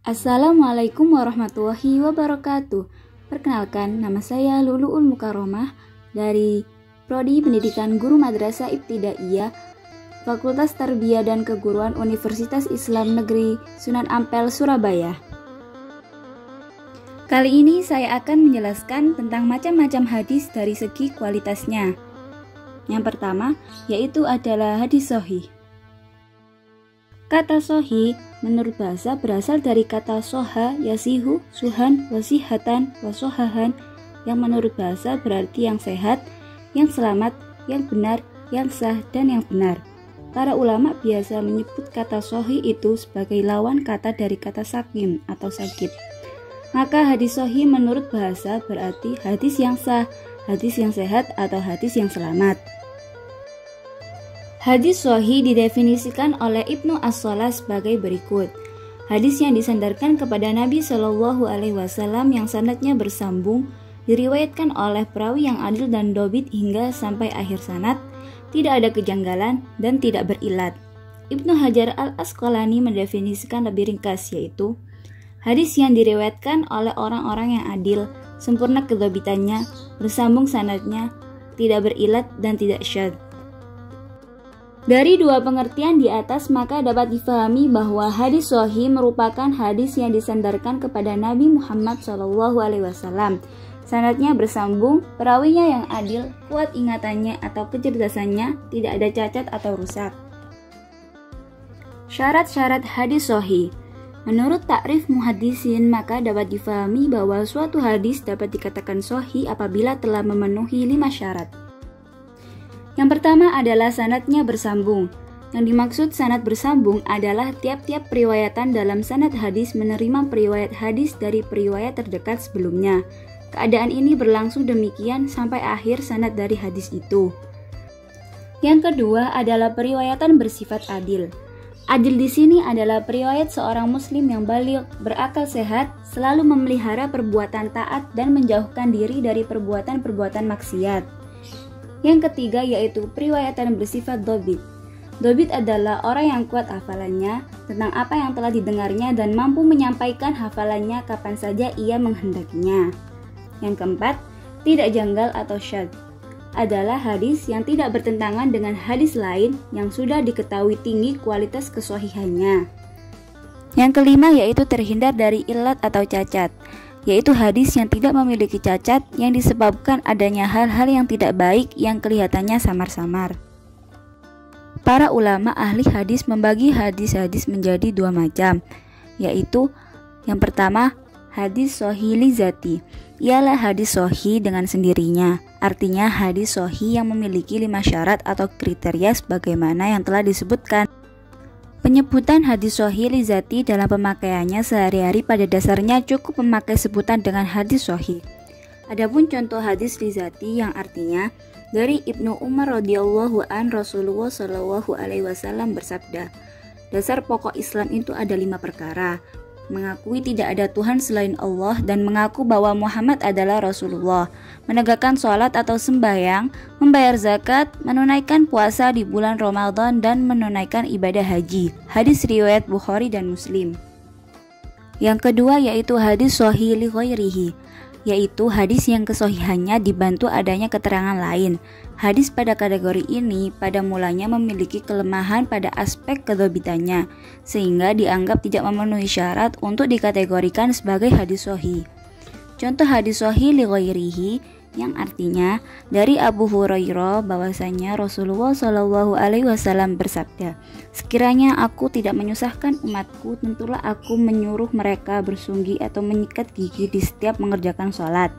Assalamualaikum warahmatullahi wabarakatuh. Perkenalkan, nama saya Luluul Mukaromah dari Prodi Pendidikan Guru Madrasah Ibtidaiyah Fakultas Tarbiyah dan Keguruan Universitas Islam Negeri Sunan Ampel, Surabaya. Kali ini saya akan menjelaskan tentang macam-macam hadis dari segi kualitasnya. Yang pertama yaitu adalah hadis sahih. Kata sahih menurut bahasa berasal dari kata soha, yasihu, suhan, wasihatan, wasohahan, yang menurut bahasa berarti yang sehat, yang selamat, yang benar, yang sah, dan yang benar. Para ulama biasa menyebut kata sahih itu sebagai lawan kata dari kata sakim atau sakit. Maka hadis sahih menurut bahasa berarti hadis yang sah, hadis yang sehat, atau hadis yang selamat. Hadis sahih didefinisikan oleh Ibnu As-Shalah sebagai berikut. Hadis yang disandarkan kepada Nabi Shallallahu Alaihi Wasallam yang sanadnya bersambung, diriwayatkan oleh perawi yang adil dan dobit hingga sampai akhir sanad, tidak ada kejanggalan dan tidak berilat. Ibnu Hajar Al-Asqalani mendefinisikan lebih ringkas, yaitu hadis yang diriwayatkan oleh orang-orang yang adil, sempurna kedobitannya, bersambung sanadnya, tidak berilat dan tidak syadz. Dari dua pengertian di atas maka dapat difahami bahwa hadis sahih merupakan hadis yang disandarkan kepada Nabi Muhammad SAW. Sanadnya bersambung, perawinya yang adil, kuat ingatannya atau kecerdasannya, tidak ada cacat atau rusak. Syarat-syarat hadis sahih. Menurut takrif muhaddisin maka dapat difahami bahwa suatu hadis dapat dikatakan sahih apabila telah memenuhi 5 syarat. Yang pertama adalah sanadnya bersambung. Yang dimaksud sanad bersambung adalah tiap-tiap periwayatan dalam sanad hadis menerima periwayat hadis dari periwayat terdekat sebelumnya. Keadaan ini berlangsung demikian sampai akhir sanad dari hadis itu. Yang kedua adalah periwayatan bersifat adil. Adil di sini adalah periwayat seorang muslim yang baligh, berakal sehat, selalu memelihara perbuatan taat dan menjauhkan diri dari perbuatan-perbuatan maksiat. Yang ketiga yaitu periwayatan bersifat dobit. Dobit adalah orang yang kuat hafalannya tentang apa yang telah didengarnya dan mampu menyampaikan hafalannya kapan saja ia menghendakinya. Yang keempat, tidak janggal atau syadz. Adalah hadis yang tidak bertentangan dengan hadis lain yang sudah diketahui tinggi kualitas kesahihannya. Yang kelima yaitu terhindar dari illat atau cacat, yaitu hadis yang tidak memiliki cacat yang disebabkan adanya hal-hal yang tidak baik yang kelihatannya samar-samar. Para ulama ahli hadis membagi hadis-hadis menjadi 2 macam, yaitu yang pertama, hadis sahih li zati, ialah hadis sahih dengan sendirinya, artinya hadis sahih yang memiliki 5 syarat atau kriteria sebagaimana yang telah disebutkan. Penyebutan hadis sahih li zati dalam pemakaiannya sehari-hari pada dasarnya cukup memakai sebutan dengan hadis sahih. Adapun contoh hadis li zati yang artinya dari Ibnu Umar radhiyallahu an Rasulullah shallallahu alaihi wasallam bersabda, dasar pokok Islam itu ada 5 perkara: mengakui tidak ada Tuhan selain Allah dan mengaku bahwa Muhammad adalah Rasulullah, menegakkan sholat atau sembahyang, membayar zakat, menunaikan puasa di bulan Ramadan, dan menunaikan ibadah haji. Hadis riwayat Bukhari dan Muslim. Yang kedua yaitu hadis sahih li ghairihi, yaitu hadis yang kesahihannya dibantu adanya keterangan lain. Hadis pada kategori ini pada mulanya memiliki kelemahan pada aspek kedobitannya, sehingga dianggap tidak memenuhi syarat untuk dikategorikan sebagai hadis sahih. Contoh hadis sahih li ghairihi yang artinya dari Abu Hurairah bahwasanya Rasulullah Shallallahu Alaihi Wasallam bersabda, sekiranya aku tidak menyusahkan umatku, tentulah aku menyuruh mereka bersunggi atau menyikat gigi di setiap mengerjakan sholat.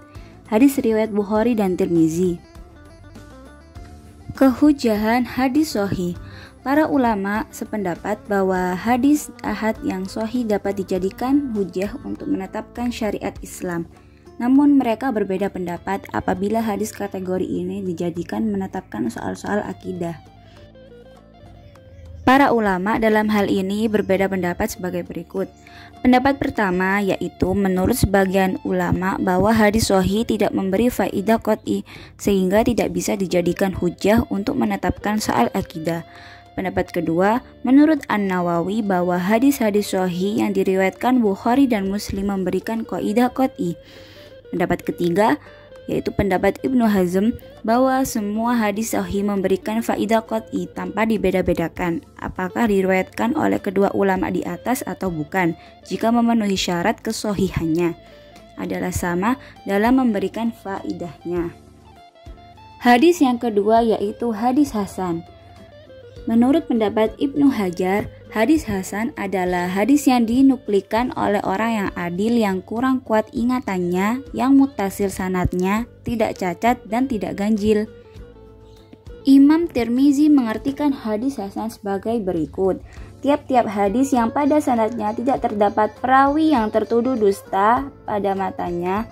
Hadis riwayat Bukhari dan Tirmizi. Kehujahan hadis sahih. Para ulama sependapat bahwa hadis ahad yang sahih dapat dijadikan hujah untuk menetapkan syariat Islam. Namun mereka berbeda pendapat apabila hadis kategori ini dijadikan menetapkan soal-soal akidah. Para ulama dalam hal ini berbeda pendapat sebagai berikut. Pendapat pertama yaitu menurut sebagian ulama bahwa hadis sahih tidak memberi faidah qot'i sehingga tidak bisa dijadikan hujjah untuk menetapkan soal akidah. pendapat kedua, menurut An-Nawawi bahwa hadis-hadis sahih yang diriwayatkan Bukhari dan Muslim memberikan kaidah qat'i. Pendapat ketiga, yaitu pendapat Ibnu Hazm bahwa semua hadis sahih memberikan faidah qat'i tanpa dibeda-bedakan apakah diriwayatkan oleh kedua ulama di atas atau bukan. Jika memenuhi syarat kesohihannya adalah sama dalam memberikan faidahnya. Hadis yang kedua yaitu hadis hasan. Menurut pendapat Ibnu Hajar, hadis hasan adalah hadis yang dinuklikan oleh orang yang adil yang kurang kuat ingatannya, yang mutasil sanadnya, tidak cacat dan tidak ganjil. Imam Tirmizi mengartikan hadis hasan sebagai berikut. Tiap-tiap hadis yang pada sanadnya tidak terdapat perawi yang tertuduh dusta pada matanya,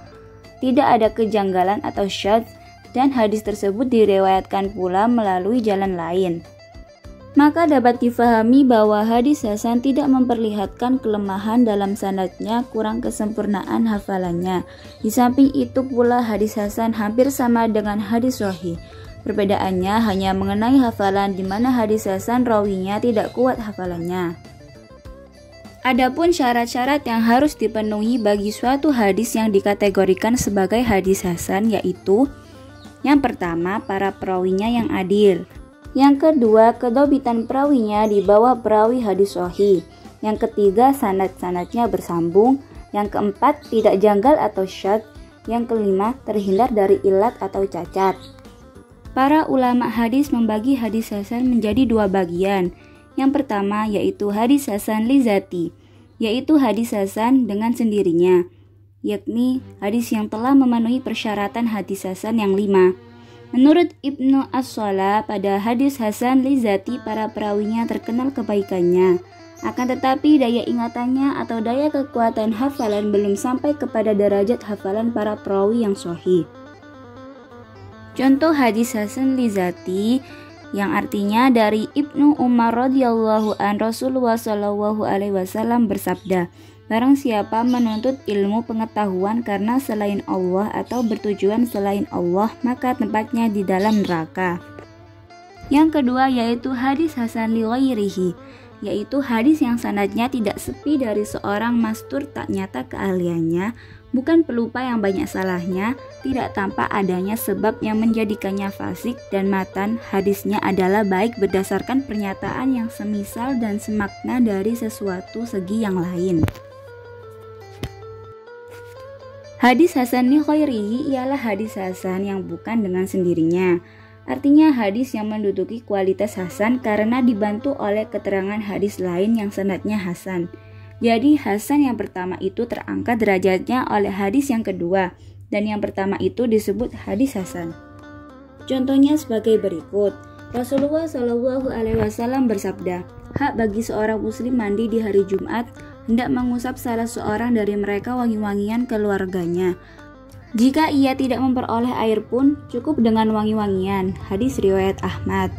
tidak ada kejanggalan atau syadz, dan hadis tersebut diriwayatkan pula melalui jalan lain, maka dapat difahami bahwa hadis hasan tidak memperlihatkan kelemahan dalam sanadnya, kurang kesempurnaan hafalannya. Di samping itu pula hadis hasan hampir sama dengan hadis sahih. Perbedaannya hanya mengenai hafalan, di mana hadis hasan rawinya tidak kuat hafalannya. Adapun syarat-syarat yang harus dipenuhi bagi suatu hadis yang dikategorikan sebagai hadis hasan yaitu: yang pertama, para perawinya yang adil. Yang kedua, kedobitan perawinya di bawah perawi hadis sahih. Yang ketiga, sanad-sanadnya bersambung. Yang keempat, tidak janggal atau syadz. Yang kelima, terhindar dari ilat atau cacat. Para ulama hadis membagi hadis hasan menjadi dua bagian. Yang pertama yaitu hadis hasan li zati, yaitu hadis hasan dengan sendirinya, yakni hadis yang telah memenuhi persyaratan hadis hasan yang 5. Menurut Ibnu As-Shalah, pada hadis hasan li zati para perawinya terkenal kebaikannya, akan tetapi daya ingatannya atau daya kekuatan hafalan belum sampai kepada derajat hafalan para perawi yang sahih. Contoh hadis hasan li zati yang artinya dari Ibnu Umar radhiyallahu an, Rasulullah shallallahu alaihi wasallam bersabda, barang siapa menuntut ilmu pengetahuan karena selain Allah atau bertujuan selain Allah, maka tempatnya di dalam neraka. Yang kedua yaitu hadis hasan li ghairihi, yaitu hadis yang sanadnya tidak sepi dari seorang mastur tak nyata keahliannya, bukan pelupa yang banyak salahnya, tidak tampak adanya sebab yang menjadikannya fasik, dan matan hadisnya adalah baik berdasarkan pernyataan yang semisal dan semakna dari sesuatu segi yang lain. Hadis hasan li ghairihi ialah hadis hasan yang bukan dengan sendirinya. Artinya hadis yang menduduki kualitas hasan karena dibantu oleh keterangan hadis lain yang sanadnya hasan. Jadi hasan yang pertama itu terangkat derajatnya oleh hadis yang kedua, dan yang pertama itu disebut hadis hasan. Contohnya sebagai berikut. Rasulullah Shallallahu alaihi wasallam bersabda, hak bagi seorang muslim mandi di hari Jumat, hendak mengusap salah seorang dari mereka wangi-wangian keluarganya. Jika ia tidak memperoleh air pun, cukup dengan wangi-wangian. Hadis riwayat Ahmad.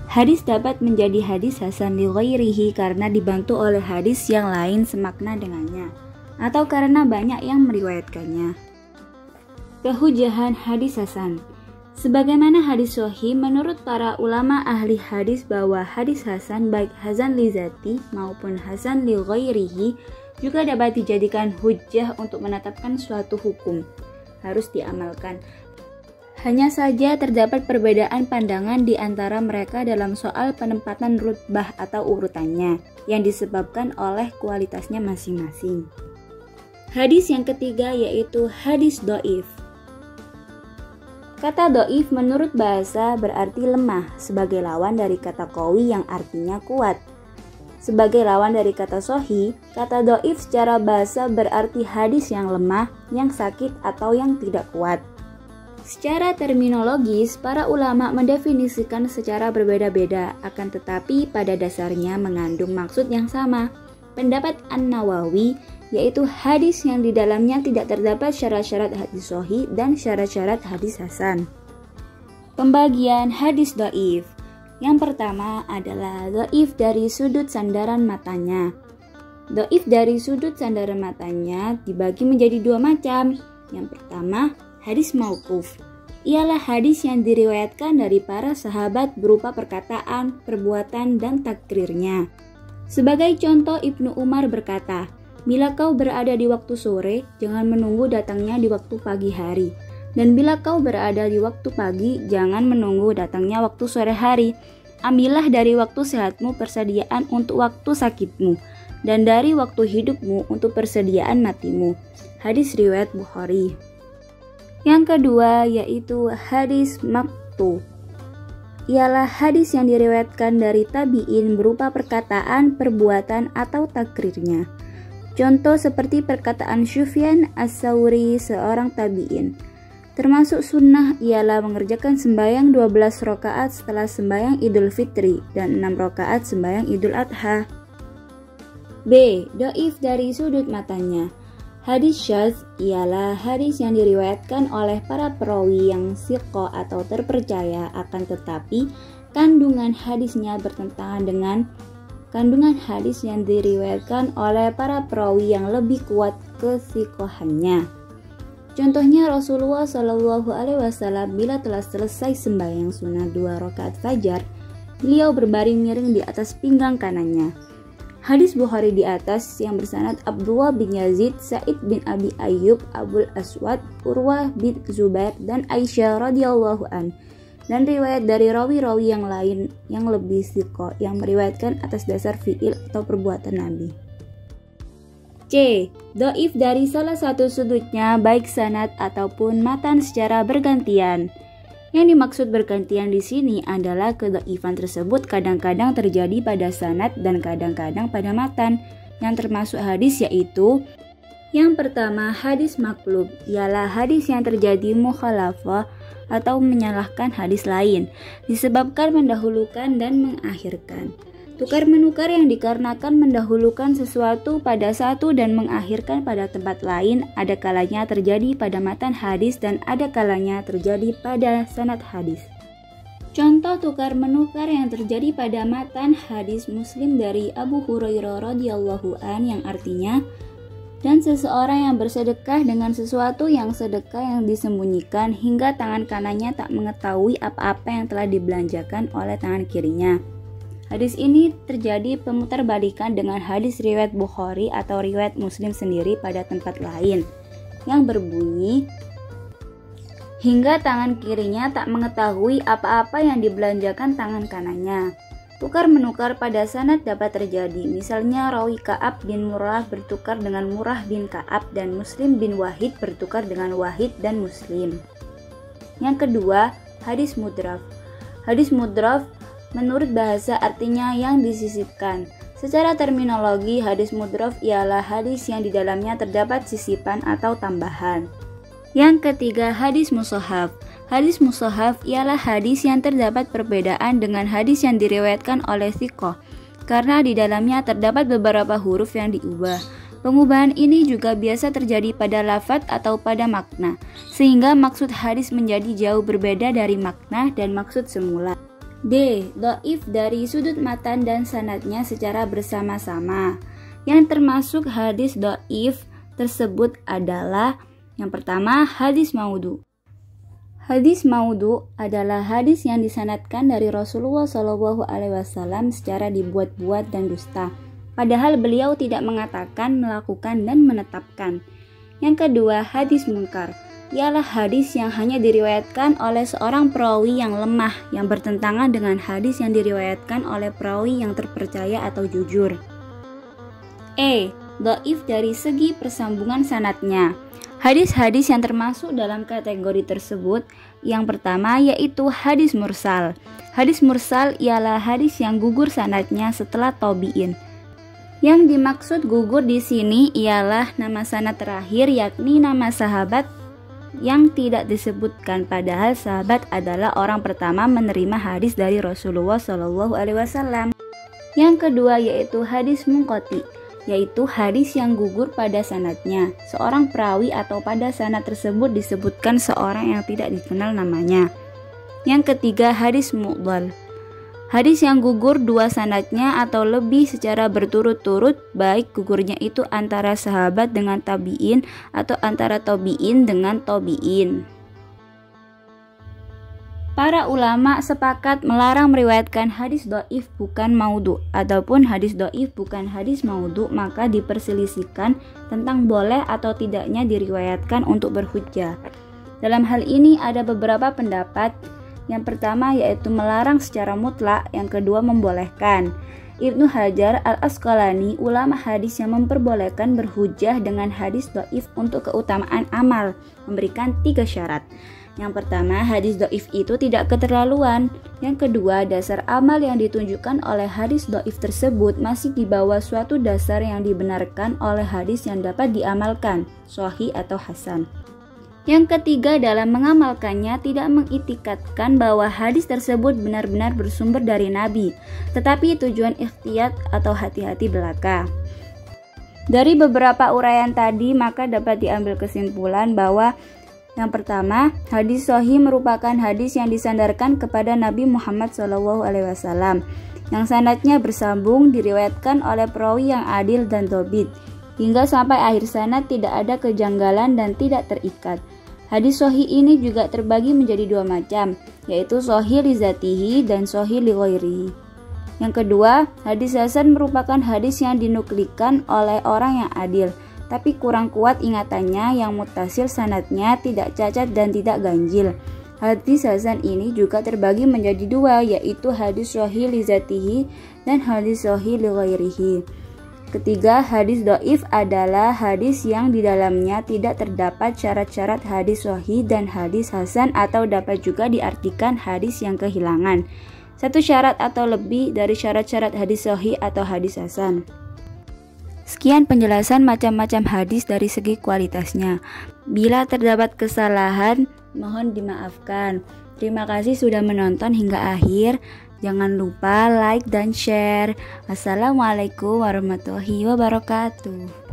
Hadis dapat menjadi hadis hasan li ghairihi karena dibantu oleh hadis yang lain semakna dengannya, atau karena banyak yang meriwayatkannya. Kehujahan hadis hasan. Sebagaimana hadis sahih, menurut para ulama ahli hadis bahwa hadis hasan baik hasan li zati maupun hasan li ghairihi juga dapat dijadikan hujjah untuk menetapkan suatu hukum. Harus diamalkan. Hanya saja terdapat perbedaan pandangan di antara mereka dalam soal penempatan rutbah atau urutannya yang disebabkan oleh kualitasnya masing-masing. Hadis yang ketiga yaitu hadis dhaif. Kata dhaif menurut bahasa berarti lemah, sebagai lawan dari kata qawi yang artinya kuat. Sebagai lawan dari kata sahih, kata dhaif secara bahasa berarti hadis yang lemah, yang sakit atau yang tidak kuat. Secara terminologis, para ulama mendefinisikan secara berbeda-beda, akan tetapi pada dasarnya mengandung maksud yang sama. Pendapat An-Nawawi yaitu hadis yang di dalamnya tidak terdapat syarat-syarat hadis sahih dan syarat-syarat hadis hasan. Pembagian hadis dhaif. Yang pertama adalah dhaif dari sudut sandaran matanya. Dhaif dari sudut sandaran matanya dibagi menjadi dua macam. Yang pertama, hadis mauquf. ialah hadis yang diriwayatkan dari para sahabat berupa perkataan, perbuatan, dan takrirnya. Sebagai contoh, Ibnu Umar berkata, "Bila kau berada di waktu sore, jangan menunggu datangnya di waktu pagi hari. Dan bila kau berada di waktu pagi, jangan menunggu datangnya waktu sore hari. Ambillah dari waktu sehatmu persediaan untuk waktu sakitmu, dan dari waktu hidupmu untuk persediaan matimu." Hadis riwayat Bukhari. Yang kedua yaitu hadis maqtu. Ialah hadis yang diriwayatkan dari tabi'in berupa perkataan, perbuatan, atau takrirnya. Contoh seperti perkataan Sufyan As-Tsauri, seorang tabi'in. Termasuk sunnah ialah mengerjakan sembahyang 12 rakaat setelah sembahyang Idul Fitri dan 6 rakaat sembahyang Idul Adha. B. Dhaif dari sudut matanya. Hadis syadz ialah hadis yang diriwayatkan oleh para perawi yang thiqah atau terpercaya, akan tetapi kandungan hadisnya bertentangan dengan kandungan hadis yang diriwayatkan oleh para perawi yang lebih kuat kethiqahannya. Contohnya Rasulullah Shallallahu Alaihi Wasallam bila telah selesai sembahyang sunnah 2 rakaat fajar, beliau berbaring miring di atas pinggang kanannya. Hadis Bukhari di atas yang bersanad Abdullah bin Yazid, Sa'id bin Abi Ayyub, Abul Aswad, Urwah bin Zubair, dan Aisyah radhiyallahu an. Dan riwayat dari rawi-rawi yang lain yang lebih thiqah yang meriwayatkan atas dasar fi'il atau perbuatan Nabi. C. Dhaif dari salah satu sudutnya baik sanad ataupun matan secara bergantian. Yang dimaksud bergantian di sini adalah kedhaifan tersebut kadang-kadang terjadi pada sanad dan kadang-kadang pada matan, yang termasuk hadis yaitu: yang pertama, hadis maqlub, ialah hadis yang terjadi mukhalafah atau menyalahkan hadis lain, disebabkan mendahulukan dan mengakhirkan. Tukar-menukar yang dikarenakan mendahulukan sesuatu pada satu dan mengakhirkan pada tempat lain, ada kalanya terjadi pada matan hadis dan ada kalanya terjadi pada sanad hadis. Contoh tukar-menukar yang terjadi pada matan hadis Muslim dari Abu Hurairah radhiyallahu an yang artinya, dan seseorang yang bersedekah dengan sesuatu yang sedekah yang disembunyikan hingga tangan kanannya tak mengetahui apa-apa yang telah dibelanjakan oleh tangan kirinya. Hadis ini terjadi pemutarbalikan dengan hadis riwayat Bukhari atau riwayat Muslim sendiri pada tempat lain yang berbunyi, hingga tangan kirinya tak mengetahui apa-apa yang dibelanjakan tangan kanannya. Tukar-menukar pada sanad dapat terjadi, misalnya rawi Ka'ab bin Murrah bertukar dengan Murrah bin Ka'ab dan Muslim bin Wahid bertukar dengan Wahid dan Muslim. Yang kedua, hadis mudraf. Hadis mudraf menurut bahasa artinya yang disisipkan. Secara terminologi, hadis mudraf ialah hadis yang di dalamnya terdapat sisipan atau tambahan. Yang ketiga, hadis mushaf. Hadis mushaf ialah hadis yang terdapat perbedaan dengan hadis yang diriwayatkan oleh thiqah, karena di dalamnya terdapat beberapa huruf yang diubah. Pengubahan ini juga biasa terjadi pada lafadz atau pada makna, sehingga maksud hadis menjadi jauh berbeda dari makna dan maksud semula. D. Dhaif dari sudut matan dan sanadnya secara bersama-sama. Yang termasuk hadis dhaif tersebut adalah: yang pertama, hadis maudhu. Hadis maudhu adalah hadis yang disanadkan dari Rasulullah SAW secara dibuat-buat dan dusta, padahal beliau tidak mengatakan, melakukan, dan menetapkan. Yang kedua, hadis munkar. Ialah hadis yang hanya diriwayatkan oleh seorang perawi yang lemah, yang bertentangan dengan hadis yang diriwayatkan oleh perawi yang terpercaya atau jujur. E. Dhaif dari segi persambungan sanadnya. Hadis-hadis yang termasuk dalam kategori tersebut, yang pertama yaitu hadis mursal. Hadis mursal ialah hadis yang gugur sanadnya setelah tabi'in. Yang dimaksud gugur di sini ialah nama sanad terakhir, yakni nama sahabat yang tidak disebutkan, padahal sahabat adalah orang pertama menerima hadis dari Rasulullah SAW. Yang kedua yaitu hadis munqati, yaitu hadis yang gugur pada sanadnya. Seorang perawi atau pada sanad tersebut disebutkan seorang yang tidak dikenal namanya. Yang ketiga, hadis mu'dhal. Hadis yang gugur dua sanadnya atau lebih secara berturut-turut, baik gugurnya itu antara sahabat dengan tabi'in atau antara tabi'in dengan tabi'in. Para ulama sepakat melarang meriwayatkan hadis dhaif bukan maudhu ataupun hadis dhaif bukan hadis maudhu, maka diperselisihkan tentang boleh atau tidaknya diriwayatkan untuk berhujjah. Dalam hal ini ada beberapa pendapat. Yang pertama yaitu melarang secara mutlak, yang kedua membolehkan. Ibnu Hajar al-Asqalani, ulama hadis yang memperbolehkan berhujjah dengan hadis dhaif untuk keutamaan amal, memberikan 3 syarat. Yang pertama, hadis dhaif itu tidak keterlaluan. Yang kedua, dasar amal yang ditunjukkan oleh hadis dhaif tersebut masih di bawah suatu dasar yang dibenarkan oleh hadis yang dapat diamalkan, sahih atau hasan. Yang ketiga, dalam mengamalkannya tidak mengitikadkan bahwa hadis tersebut benar-benar bersumber dari Nabi, tetapi tujuan ikhtiyat atau hati-hati belaka. Dari beberapa uraian tadi, maka dapat diambil kesimpulan bahwa yang pertama, hadis sahih merupakan hadis yang disandarkan kepada Nabi Muhammad SAW, yang sanadnya bersambung, diriwayatkan oleh perawi yang adil dan dhabit, hingga sampai akhir sanad tidak ada kejanggalan dan tidak terikat. Hadis sahih ini juga terbagi menjadi 2 macam, yaitu sahih li zatihi dan sahih li ghairihi. Yang kedua, hadis hasan merupakan hadis yang dinuklikan oleh orang yang adil, tapi kurang kuat ingatannya, yang mutasil sanadnya tidak cacat dan tidak ganjil. Hadis hasan ini juga terbagi menjadi 2, yaitu hadis sahih li zatihi dan hadis sahih li ghairihi. Ketiga, hadis dhaif adalah hadis yang di dalamnya tidak terdapat syarat-syarat hadis sahih dan hadis hasan, atau dapat juga diartikan hadis yang kehilangan satu syarat atau lebih dari syarat-syarat hadis sahih atau hadis hasan. Sekian penjelasan macam-macam hadis dari segi kualitasnya. Bila terdapat kesalahan, mohon dimaafkan. Terima kasih sudah menonton hingga akhir. Jangan lupa like dan share. Wassalamualaikum warahmatullahi wabarakatuh.